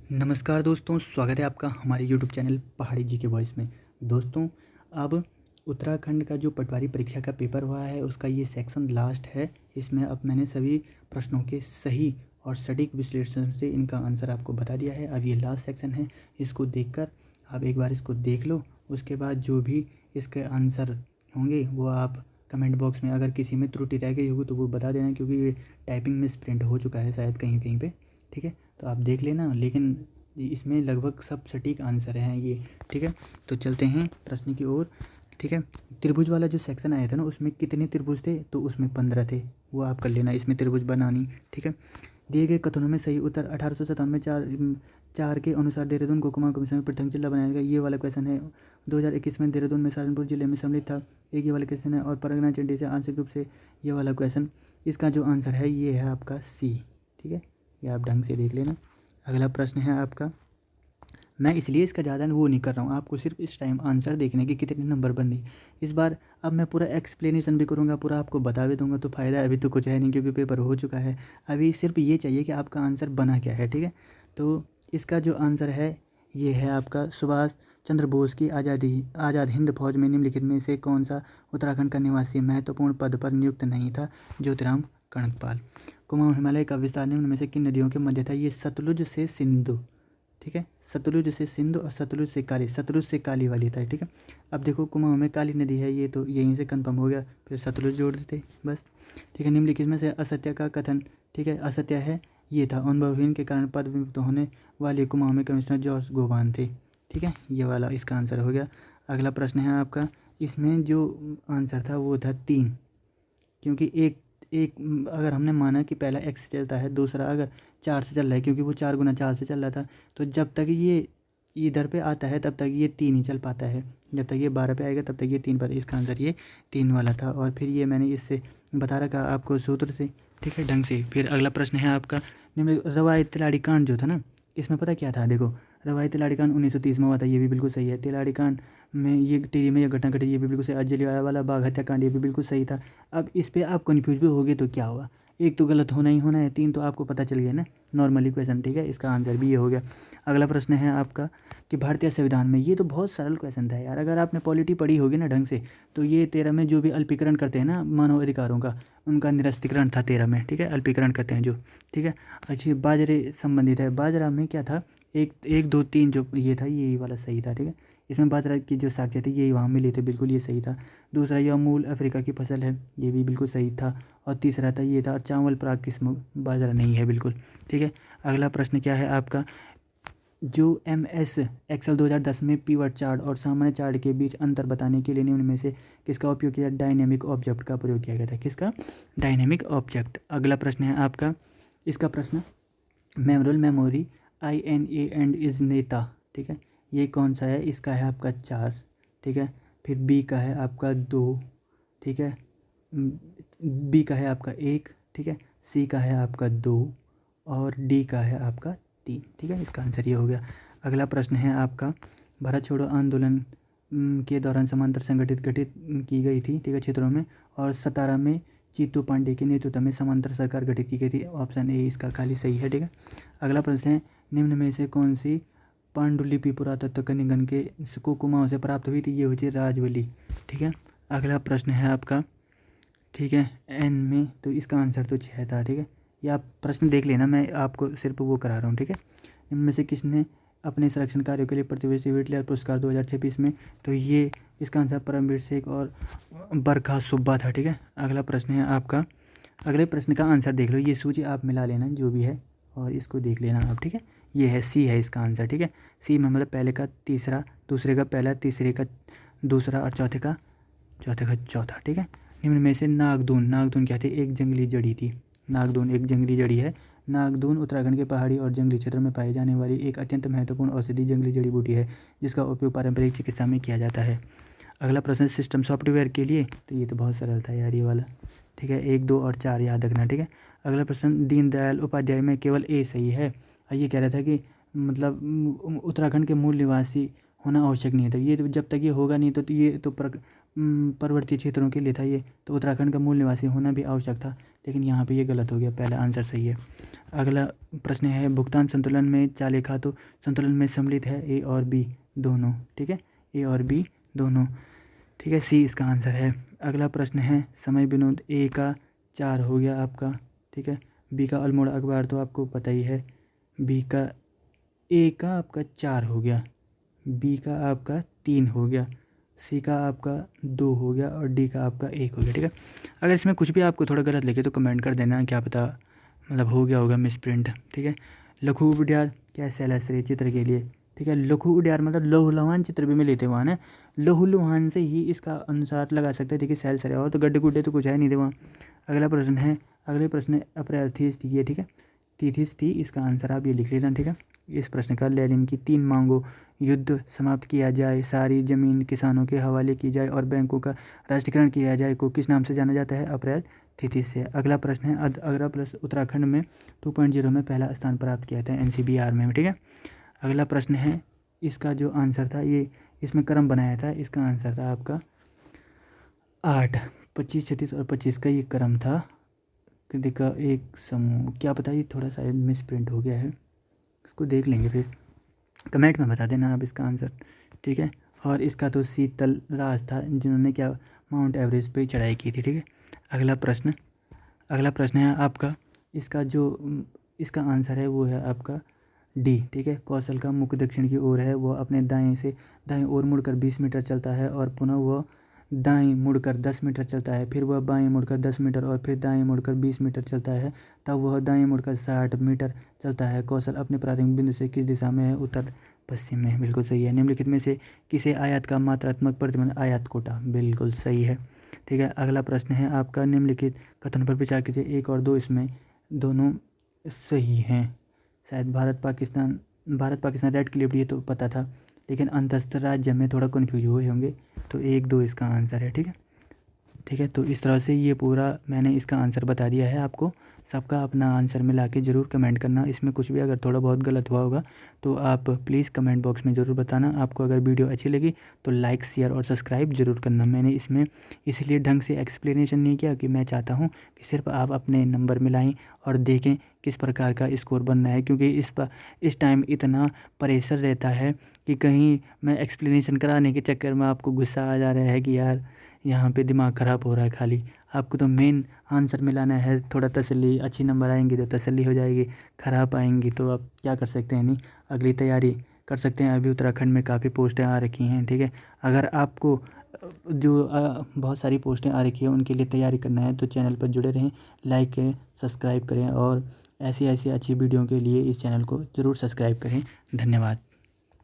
नमस्कार दोस्तों, स्वागत है आपका हमारे यूट्यूब चैनल पहाड़ी जी के वॉइस में। दोस्तों, अब उत्तराखंड का जो पटवारी परीक्षा का पेपर हुआ है उसका ये सेक्शन लास्ट है। इसमें अब मैंने सभी प्रश्नों के सही और सटीक विश्लेषण से इनका आंसर आपको बता दिया है। अब ये लास्ट सेक्शन है, इसको देखकर आप एक बार इसको देख लो। उसके बाद जो भी इसके आंसर होंगे वो आप कमेंट बॉक्स में, अगर किसी में त्रुटि रह गई होगी तो वो बता देना, क्योंकि ये टाइपिंग में प्रिंट हो चुका है शायद कहीं कहीं पे। ठीक है, तो आप देख लेना, लेकिन इसमें लगभग सब सटीक आंसर हैं ये। ठीक है, तो चलते हैं प्रश्न की ओर। ठीक है, त्रिभुज वाला जो सेक्शन आया था ना, उसमें कितने त्रिभुज थे? तो उसमें 15 थे, वो आप कर लेना। इसमें त्रिभुज बनानी। ठीक है, दिए गए कथनों में सही उत्तर 1897 में चार के अनुसार देहरादून को कुमाऊं कमीशन में पृथक जिला बनाया गया, ये वाला क्वेश्चन है। 2021 में देहरादून में सहारनपुर जिले में सम्मिलित था, एक ये वाला क्वेश्चन है। और परगना चंडी से आंशिक रूप से, ये वाला क्वेश्चन। इसका जो आंसर है ये है आपका सी। ठीक है, ये आप ढंग से देख लेना। अगला प्रश्न है आपका, मैं इसलिए इसका ज़्यादा वो नहीं कर रहा हूँ, आपको सिर्फ इस टाइम आंसर देखने के कितने नंबर बन रही। इस बार अब मैं पूरा एक्सप्लेनेशन भी करूँगा, पूरा आपको बता भी दूंगा, तो फ़ायदा अभी तो कुछ है नहीं क्योंकि पेपर हो चुका है। अभी सिर्फ ये चाहिए कि आपका आंसर बना क्या है। ठीक है, तो इसका जो आंसर है ये है आपका, सुभाष चंद्र बोस की आज़ाद हिंद फौज में निम्नलिखित में से कौन सा उत्तराखंड का निवासी महत्वपूर्ण पद पर नियुक्त नहीं था? ज्योतिराम कनकपाल। कुमाऊं हिमालय का विस्तार निम्न में से किन नदियों के मध्य था? ये सतलुज से सिंधु। ठीक है, सतलुज से सिंधु और सतलुज से काली, सतलुज से काली वाली था। ठीक है, अब देखो कुमाऊं में काली नदी है, ये तो यहीं से कंफर्म हो गया, फिर सतलुज जोड़ देते बस। ठीक है, निम्नलिखित में से असत्य का कथन। ठीक है, असत्य है ये था, अनुभवहीन के कारण पद विमुक्त होने वाले कुमाऊं में कमिश्नर जॉर्ज गोबान थे। ठीक है, ये वाला इसका आंसर हो गया। अगला प्रश्न है आपका, इसमें जो आंसर था वो था 3, क्योंकि एक एक अगर हमने माना कि पहला एक्स से चलता है, दूसरा अगर 4 से चल रहा है, क्योंकि वो 4 गुना 4 से चल रहा था, तो जब तक ये इधर पे आता है तब तक ये 3 ही चल पाता है, जब तक ये 12 पे आएगा तब तक ये 3 पाता है। इसका आंसर ये 3 वाला था, और फिर ये मैंने इससे बता रखा आपको सूत्र से। ठीक है, ढंग से। फिर अगला प्रश्न है आपका, रवायत तिलाड़ी कांड जो था ना, इसमें पता क्या था? देखो, रवायत तिलाड़ी कांड 1930 में हुआ था, ये भी बिल्कुल सही है। तिलाड़ी कांड में ये टिहरी में ये घटना घटी, ये भी बिल्कुल सही। जलियांवाला बाग हत्याकांड, ये भी बिल्कुल सही था। अब इस पे आप कन्फ्यूज भी होगे तो क्या हुआ, एक तो गलत होना ही होना है, 3 तो आपको पता चल गया ना नॉर्मली क्वेश्चन। ठीक है, इसका आंसर भी ये हो गया। अगला प्रश्न है आपका कि भारतीय संविधान में, ये तो बहुत सरल क्वेश्चन था यार, अगर आपने पॉलिटी पढ़ी होगी ना ढंग से, तो ये 13 में जो भी अल्पीकरण करते हैं ना मानव अधिकारों का, उनका निरस्तीकरण था 13 में। ठीक है, अल्पीकरण करते हैं जो। ठीक है, अच्छी बाजरे संबंधित है, बाजरा में क्या था, एक एक दो तीन जो ये था, ये वाला सही था। ठीक है, इसमें बाजरा की जो साक्ष्य थे ये वहाँ मिले थे, बिल्कुल ये सही था। दूसरा, यह मूल अफ्रीका की फसल है, ये भी बिल्कुल सही था। और तीसरा था ये था, चावल प्राक किस्म बाजरा नहीं है बिल्कुल। ठीक है, अगला प्रश्न क्या है आपका, जो MS एक्सेल 2010 में पीवट चार्ट और सामान्य चार्ट के बीच अंतर बताने के लिए निम्न में से किसका उपयोग किया? डायनेमिक ऑब्जेक्ट का प्रयोग किया गया था। किसका? Dynamic object. अगला प्रश्न है आपका, इसका प्रश्न, memorial memory INA and is नेता। ठीक है, ये कौन सा है? इसका है आपका 4। ठीक है, फिर B का है आपका 2। ठीक है, B का है आपका 1। ठीक है, C का है आपका 2 और D का है आपका 3। ठीक है, इसका आंसर ये हो गया। अगला प्रश्न है आपका, भारत छोड़ो आंदोलन के दौरान समांतर संगठित गठित की गई थी। ठीक है, क्षेत्रों में, और 17 में जीतू पांडे के नेतृत्व में समांतर सरकार गठित की गई थी। ऑप्शन ए इसका खाली सही है। ठीक है, अगला प्रश्न है, निम्न में से कौन सी पांडुलिपि पुरातत्व कनिंगन के कुमाऊं से प्राप्त हुई थी? ये हुई थी राजवली। ठीक है, अगला प्रश्न है आपका, ठीक है, N में, तो इसका आंसर तो 6 था। ठीक है, ये आप प्रश्न देख लेना, मैं आपको सिर्फ वो करा रहा हूँ। ठीक है, इनमें से किसने अपने संरक्षण कार्यों के लिए प्रतिवर्षीय व्हिटलर पुरस्कार 2026 में? तो ये इसका आंसर परमवीर शेख और बरखा सुब्बा था। ठीक है, अगला प्रश्न है आपका, अगले प्रश्न का आंसर देख लो, ये सूची आप मिला लेना जो भी है और इसको देख लेना आप। ठीक है, ये है C है इसका आंसर। ठीक है, C में मतलब पहले का तीसरा, दूसरे का पहला, तीसरे का दूसरा और चौथे का चौथा। ठीक है, निम्न में से नागदून, नागदून क्या थी? एक जंगली जड़ी थी। नागदून एक जंगली जड़ी है। नागदून उत्तराखंड के पहाड़ी और जंगली क्षेत्रों में पाई जाने वाली एक अत्यंत महत्वपूर्ण औषधि जंगली जड़ी बूटी है, जिसका उपयोग पारंपरिक चिकित्सा में किया जाता है। अगला प्रश्न, सिस्टम सॉफ्टवेयर के लिए, तो ये तो बहुत सरल था यार ये वाला। ठीक है, 1, 2 और 4 याद रखना। ठीक है, अगला प्रश्न, दीनदयाल उपाध्याय में केवल A सही है। ये कह रहा था कि मतलब उत्तराखंड के मूल निवासी होना आवश्यक नहीं है, तो ये तो जब तक ये होगा नहीं तो ये तो पर्वतीय क्षेत्रों के लिए था ये, तो उत्तराखंड का मूल निवासी होना भी आवश्यक था। लेकिन यहाँ पे ये गलत हो गया, पहला आंसर सही है। अगला प्रश्न है, भुगतान संतुलन में चालीय खातों संतुलन में सम्मिलित है ए और बी दोनों, ठीक है, ए और बी दोनों, ठीक है, सी इसका आंसर है। अगला प्रश्न है, समय विनोद ए का 4 हो गया आपका, ठीक है, बी का अल्मोड़ा अखबार तो आपको पता ही है, बी का ए का आपका 4 हो गया, बी का आपका 3 हो गया, सी का आपका 2 हो गया और डी का आपका 1 हो गया, ठीक है। अगर इसमें कुछ भी आपको थोड़ा गलत लगे तो कमेंट कर देना, क्या पता मतलब हो गया होगा मिस प्रिंट, ठीक है। लघु उड्यार क्या सैलाश्रय चित्र के लिए, ठीक है, लघु उड्यार मतलब लौहलुहान चित्र भी में लेते वहाँ ना, लौहलुहान से ही इसका अनुसार लगा सकते हैं, ठीक है, सैल सरे और तो गड्ढे गुड्ढे तो कुछ है नहीं थे वहाँ। अगला प्रश्न है, अगले प्रश्न अप्रैथिस थी ये, ठीक है, तीथिस थी इसका आंसर आप ये लिख लेना, ठीक है। इस प्रश्न का लेनिन की 3 मांगों, युद्ध समाप्त किया जाए, सारी जमीन किसानों के हवाले की जाए और बैंकों का राष्ट्रीयकरण किया जाए को किस नाम से जाना जाता है, अप्रैल थिथिस से। अगला प्रश्न है, अगला प्रश्न उत्तराखंड में 2.0 में पहला स्थान प्राप्त किया था NCBR में, ठीक है। अगला प्रश्न है, इसका जो आंसर था ये इसमें क्रम बनाया था, इसका आंसर था आपका 8, 25, 36 और 25 का ये क्रम था, कृति का एक समूह, क्या पता ये थोड़ा सा मिस प्रिंट हो गया है, इसको देख लेंगे फिर, कमेंट में बता देना आप इसका आंसर, ठीक है। और इसका तो शीतल राज था जिन्होंने क्या माउंट एवरेस्ट पे चढ़ाई की थी, ठीक है। अगला प्रश्न है आपका, इसका जो इसका आंसर है वो है आपका डी, ठीक है, कौशल का मुख दक्षिण की ओर है, वह अपने दाएं से दाएं ओर मुड़कर 20 मीटर चलता है और पुनः वह दाएं मुड़कर 10 मीटर चलता है, फिर वह बाएं मुड़कर 10 मीटर और फिर दाएं मुड़कर 20 मीटर चलता है, तब वह दाएं मुड़कर 60 मीटर चलता है। कौशल अपने प्रारंभिक बिंदु से किस दिशा में है, उत्तर पश्चिम में, बिल्कुल सही है। निम्नलिखित में से किसे आयात का मात्रात्मक प्रतिबंध, आयात कोटा, बिल्कुल सही है, ठीक है। अगला प्रश्न है आपका, निम्नलिखित कथन पर विचार कीजिए, 1 और 2 इसमें दोनों सही हैं। शायद भारत पाकिस्तान रेड क्लिप ये तो पता था, लेकिन अंतरराष्ट्रीय राज्य में थोड़ा कन्फ्यूज हुए होंगे, तो 1, 2 इसका आंसर है, ठीक है, ठीक है। तो इस तरह से ये पूरा मैंने इसका आंसर बता दिया है आपको, सबका अपना आंसर मिला के ज़रूर कमेंट करना, इसमें कुछ भी अगर थोड़ा बहुत गलत हुआ होगा तो आप प्लीज़ कमेंट बॉक्स में ज़रूर बताना। आपको अगर वीडियो अच्छी लगी तो लाइक, शेयर और सब्सक्राइब ज़रूर करना। मैंने इसमें इसलिए ढंग से एक्सप्लेनेशन नहीं किया कि मैं चाहता हूँ कि सिर्फ आप अपने नंबर मिलाएं और देखें किस प्रकार का स्कोर बनना है, क्योंकि इस टाइम इतना प्रेशर रहता है कि कहीं मैं एक्सप्लेनेशन कराने के चक्कर में आपको गुस्सा आ जा रहा है कि यार यहाँ पे दिमाग ख़राब हो रहा है, खाली आपको तो मेन आंसर मिलाना है, थोड़ा तसल्ली, अच्छी नंबर आएंगी तो तसल्ली हो जाएगी, ख़राब आएंगी तो आप क्या कर सकते हैं, नहीं अगली तैयारी कर सकते हैं। अभी उत्तराखंड में काफ़ी पोस्टें आ रखी हैं, ठीक है। अगर आपको जो बहुत सारी पोस्टें आ रखी हैं उनके लिए तैयारी करना है तो चैनल पर जुड़े रहें, लाइक करें, सब्सक्राइब करें और ऐसी ऐसी अच्छी वीडियो के लिए इस चैनल को ज़रूर सब्सक्राइब करें। धन्यवाद।